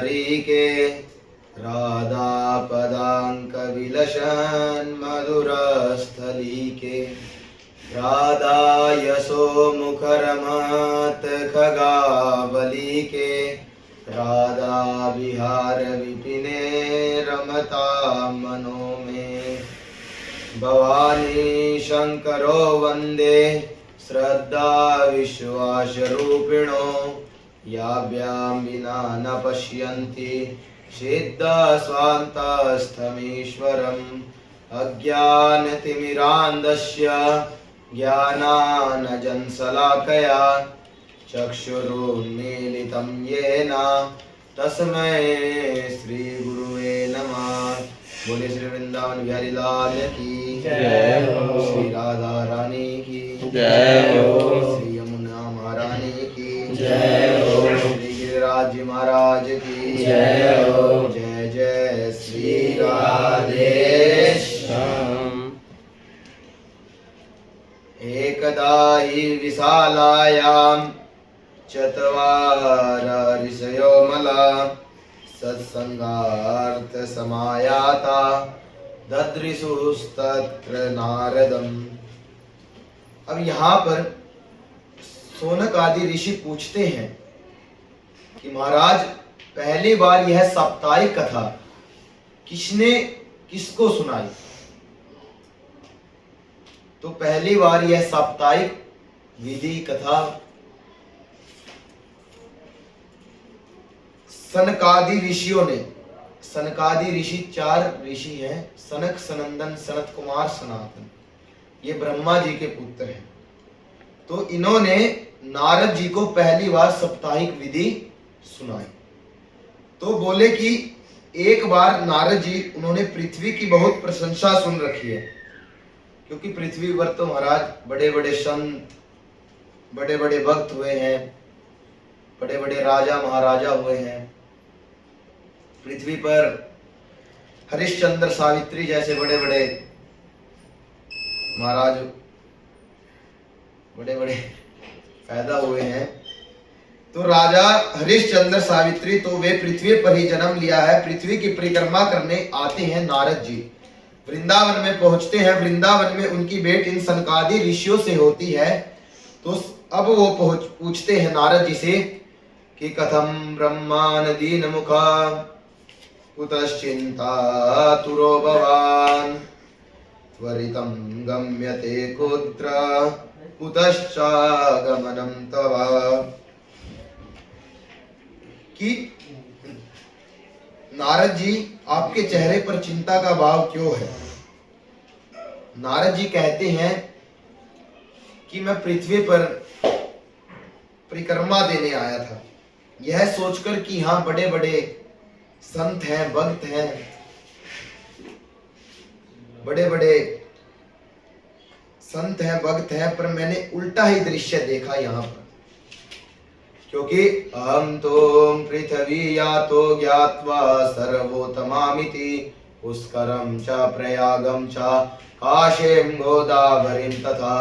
सुंदरी के राधा पदांक विलसन मधुरस्थली के राधा यशो मुखरमत खगावली के राधा विहार विपिने रमता मनो में भवानी शंकरो वंदे श्रद्धा विश्वासरूपिणो याभ्यां विना न पश्यन्ति सिद्धा स्वान्तस्थमीश्वरम् अज्ञानतिमिरान्धस्य ज्ञानानजनशलाकया चक्षुरुन्मीलितं येन तस्मै श्री गुरुवे नमः। बोले श्री वृंदावन बिहारी लाल की जय हो, श्री राधा रानी की जय हो, श्री यमुना महारानी की जय हो, श्री गिरिराज जी महाराज की जय हो। जय जय श्री राधेश्याम। एकदा हि विशालायां चत्वार ऋषयो मला सत्संगार्थ समायाता ददृशुस्तत्र नारदम। अब यहाँ पर सोनक आदि ऋषि पूछते हैं कि महाराज पहली बार यह साप्ताहिक कथा किसने किसको सुनाई? तो पहली बार यह साप्ताहिक विधि कथा सनकादि ऋषियों ने, सनकादि ऋषि 4 ऋषि हैं, सनक, सनंदन, सनत कुमार, सनातन, ये ब्रह्मा जी के पुत्र हैं। तो इन्होंने नारद जी को पहली बार साप्ताहिक विधि सुनाई। तो बोले कि एक बार नारद जी उन्होंने पृथ्वी की बहुत प्रशंसा सुन रखी है, क्योंकि पृथ्वी पर तो महाराज बड़े बड़े संत, बड़े बड़े भक्त हुए हैं, बड़े बड़े राजा महाराजा हुए हैं। पृथ्वी पर हरिश्चंद्र, सावित्री जैसे बड़े बड़े महाराज, बड़े बड़े पैदा हुए हैं। तो राजा हरिश्चंद्र, सावित्री, तो वे पृथ्वी पर ही जन्म लिया है। पृथ्वी की परिक्रमा करने आते हैं नारद जी, वृंदावन में पहुंचते हैं। वृंदावन में उनकी भेंट इन सनकादि ऋषियों से होती है। तो अब वो पूछते हैं नारद जी से कि कथम ब्रह्मान दीन मुखा कुतश्चिंतातुरो भवान त्वरितं गम्यते कुत्र कुतश्चागमनं तव। कि नारद जी आपके चेहरे पर चिंता का भाव क्यों है? नारद जी कहते हैं कि मैं पृथ्वी पर परिक्रमा देने आया था, यह सोचकर कि यहाँ बड़े बड़े संत हैं, भक्त हैं, बड़े बड़े संत हैं, भक्त हैं, पर मैंने उल्टा ही दृश्य देखा यहाँ पर। क्योंकि अहम तो पृथ्वी या तो ज्ञात्वा सर्वोत्तमामिति पुष्करम च प्रयागम च काशीं गोदावरीं तथा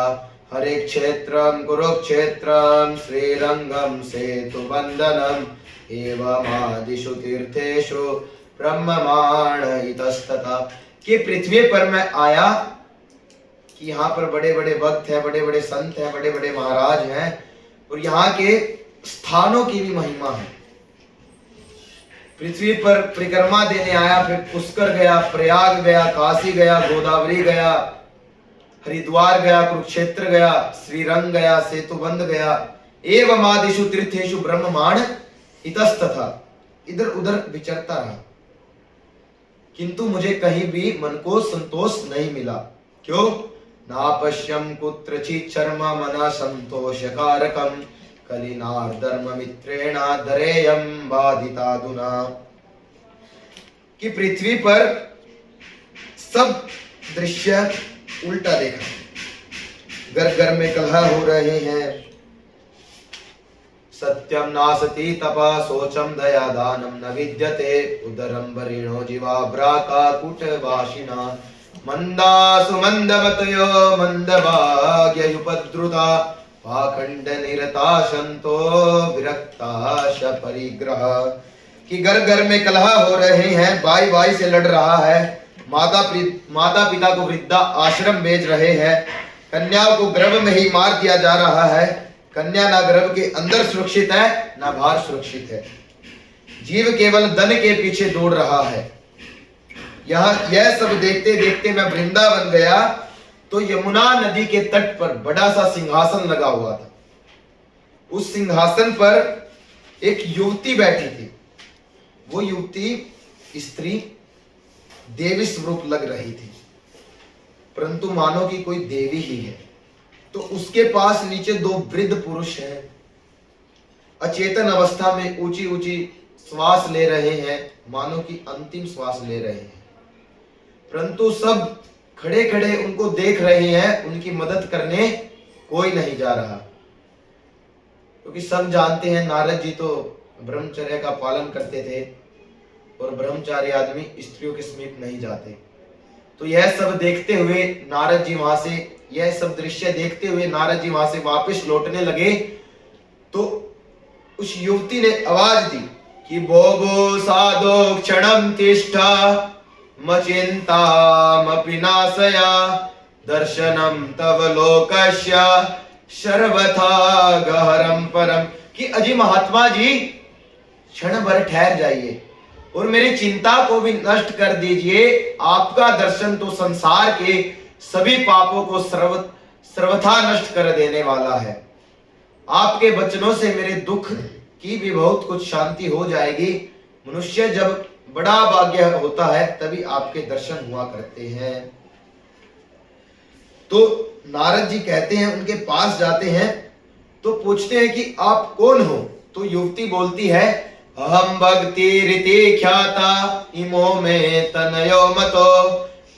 हरे क्षेत्रं कुरुक्षेत्रं श्रीरंगम सेतुबंधनम एवमादिषु तीर्थेषु ब्रह्ममाण इतस्तथा। कि पृथ्वी पर मैं आया कि यहाँ पर बड़े बड़े भक्त हैं, बड़े बड़े संत हैं, बड़े बड़े महाराज हैं, और यहाँ के स्थानों की भी महिमा है। पृथ्वी पर परिक्रमा देने आया, फिर पुष्कर गया, प्रयाग गया, काशी गया, गोदावरी गया, हरिद्वार गया, कुरुक्षेत्र गया, श्रीरंग गया, सेतुबंध गया, एवं आदिषु तीर्थेषु ब्रह्ममाण इतस्तथा, इधर उधर विचरता रहा, किंतु मुझे कहीं भी मन को संतोष नहीं मिला। क्यों? नापश्यम कुत्रचित् चर्म मना संतोषकारकम कलिनार्धर्म मित्रेण धरेयं बाधिताधुना। कि पृथ्वी पर सब दृश्य उल्टा देखा, घर घर में कलह हो रहे हैं, सत्यम नासति तपा शोचम दया दानम न विद्यते उदरम वरिणो जीवाभ्राका कुटवासिना मंदासु मंदमतयो मंदभाग्ययुपद्रुता पाखंड निरता शंतो विरक्ता परिग्रह। कि घर घर में कलह हो रहे हैं, भाई भाई से लड़ रहा है, माता पिता को वृद्धा आश्रम भेज रहे हैं, कन्याओं को गर्भ में ही मार दिया जा रहा है। कन्या ना गर्भ के अंदर सुरक्षित है ना बाहर सुरक्षित है। जीव केवल धन के पीछे दौड़ रहा है। यह सब देखते देखते मैं वृंदावन गया तो यमुना नदी के तट पर बड़ा सा सिंहासन लगा हुआ था। उस सिंहासन पर एक युवती बैठी थी। वो युवती स्त्री देवी स्वरूप लग रही थी, परंतु मानो कि कोई देवी ही है। तो उसके पास नीचे दो वृद्ध पुरुष हैं, अचेतन अवस्था में ऊंची ऊंची श्वास ले रहे हैं, मानो कि अंतिम श्वास ले रहे हैं, परंतु सब खड़े खड़े उनको देख रहे हैं। उनकी मदद करने कोई नहीं जा रहा, क्योंकि सब जानते हैं नारद जी तो ब्रह्मचर्य का पालन करते थे और ब्रह्मचारी आदमी स्त्रियों के समीप नहीं जाते। तो यह सब देखते हुए नारद जी वहां से, यह सब दृश्य देखते हुए नारद जी वहां से वापस लौटने लगे। तो उस युवती ने आवाज दी कि भोगो साधो क्षणम तिष्ठा मचिंतामपि नाशया दर्शनम तव लोकस्य सर्वथा गहरम परम। कि अजी महात्मा जी क्षण भर ठहर जाइए और मेरी चिंता को भी नष्ट कर दीजिए। आपका दर्शन तो संसार के सभी पापों को सर्वथा नष्ट कर देने वाला है। आपके वचनों से मेरे दुख की भी बहुत कुछ शांति हो जाएगी। मनुष्य जब बड़ा भाग्य होता है तभी आपके दर्शन हुआ करते हैं। तो नारद जी कहते हैं, उनके पास जाते हैं तो पूछते हैं कि आप कौन हो। तो युवती बोलती है, अहम भक्ति रीति ख्याता इमो में तनयो मतो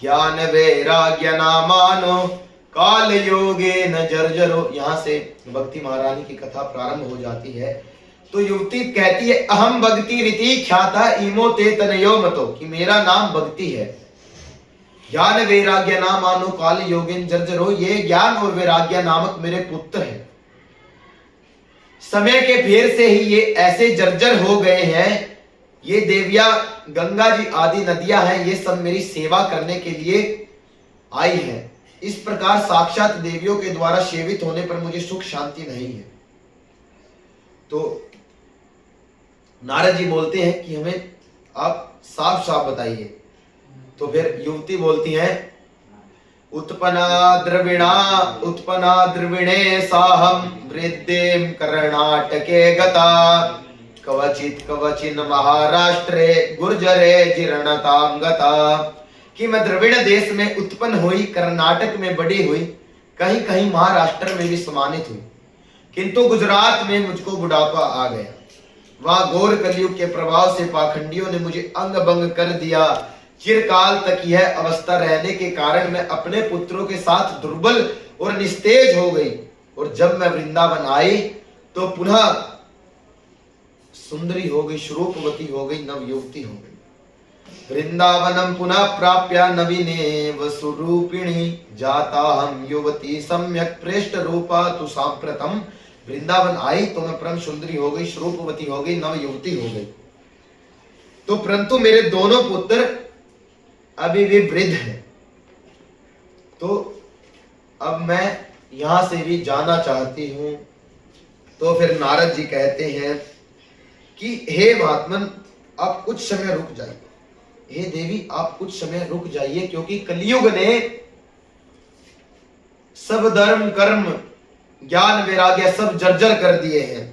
ज्ञान वैराग्य नामानो काल योगे न जर्जरो। यहाँ से भक्ति महारानी की कथा प्रारंभ हो जाती है। तो युवती कहती है, अहम भक्ति रीति ख्याता इमो ते तनयो मतो, कि मेरा नाम भक्ति है, ज्ञान वैराग्य नामानो काल योगेन जर्जरो, ये ज्ञान और वैराग्य नामक मेरे पुत्र हैं। समय के फेर से ही ये ऐसे जर्जर हो गए हैं। ये देवियां, गंगा जी आदि नदियां हैं, ये सब मेरी सेवा करने के लिए आई है। इस प्रकार साक्षात देवियों के द्वारा सेवित होने पर मुझे सुख शांति नहीं है। तो नारद जी बोलते हैं कि हमें आप साफ साफ बताइए। तो फिर युवती बोलती है, उत्पन्ना द्रविणे साहम वृद्धिम कर्णाटके गता कवचिन महाराष्ट्रे गुर्जरे जीर्णताम गता। कि मैं द्रविड़ देश में उत्पन्न हुई, कर्नाटक में बड़ी हुई, कहीं कहीं महाराष्ट्र में भी सम्मानित हुई, किंतु गुजरात में मुझको बुढ़ापा आ गया। वहां घोर कलयुग के प्रभाव से पाखंडियों ने मुझे अंग भंग कर दिया। चिरकाल तक यह अवस्था रहने के कारण मैं अपने पुत्रों के साथ दुर्बल और निस्तेज हो गई। और जब मैं वृंदावन आई तो पुनः सुंदरी हो गई, स्वरूपवती हो गई, नवयुवती हो गई। वृंदावनम पुनः प्राप्य नवीने स्वरूपिणी जाता हम युवती सम्यक प्रेष्ठ रूपा तु सांप्रतम। वृंदावन आई तो मैं परम सुंदरी हो गई, स्वरूपवती हो गई, नवयुवती हो गई। तो परंतु मेरे दोनों पुत्र अभी भी वृद्ध है। तो अब मैं यहां से भी जाना चाहती हूं। तो फिर नारद जी कहते हैं कि हे महात्मन, आप कुछ समय रुक जाइए। हे देवी, आप कुछ समय रुक जाइए, क्योंकि कलयुग ने सब धर्म कर्म ज्ञान वैराग्य सब जर्जर कर दिए हैं।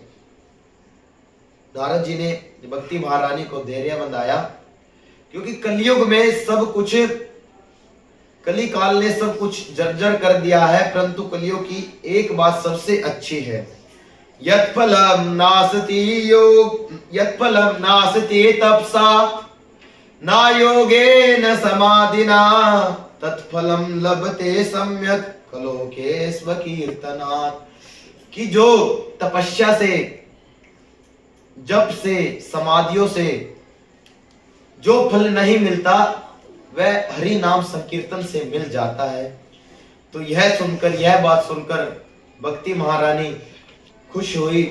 नारद जी ने भक्ति महारानी को धैर्य बंधाया, क्योंकि कलयुग में सब कुछ, कली काल ने सब कुछ जर्जर कर दिया है। परंतु कलियुग की एक बात सबसे अच्छी है, यत्फलम नास्ति तपसा ना योगेन समाधिना तत्फलम लभते सम्यक कलोके स्वकीर्तनात्। कि जो तपस्या से, जप से, समाधियों से जो फल नहीं मिलता वह हरि नाम संकीर्तन से मिल जाता है। तो यह सुनकर, यह बात सुनकर भक्ति महारानी खुश हुई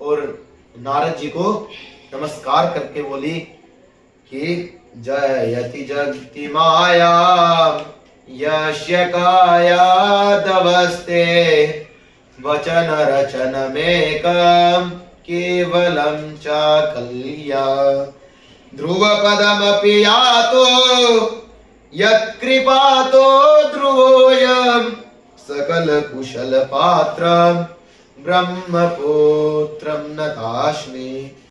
और नारद जी को नमस्कार करके बोली कि जयति जगति माया यस्य कायादवस्ते वचन रचनमेकं केवलं चाकल्या ध्रुवपदमपि यातो यत्कृपातो ध्रुवोऽयं सकलकुशलपात्रं ब्रह्मपुत्रं नतास्मि।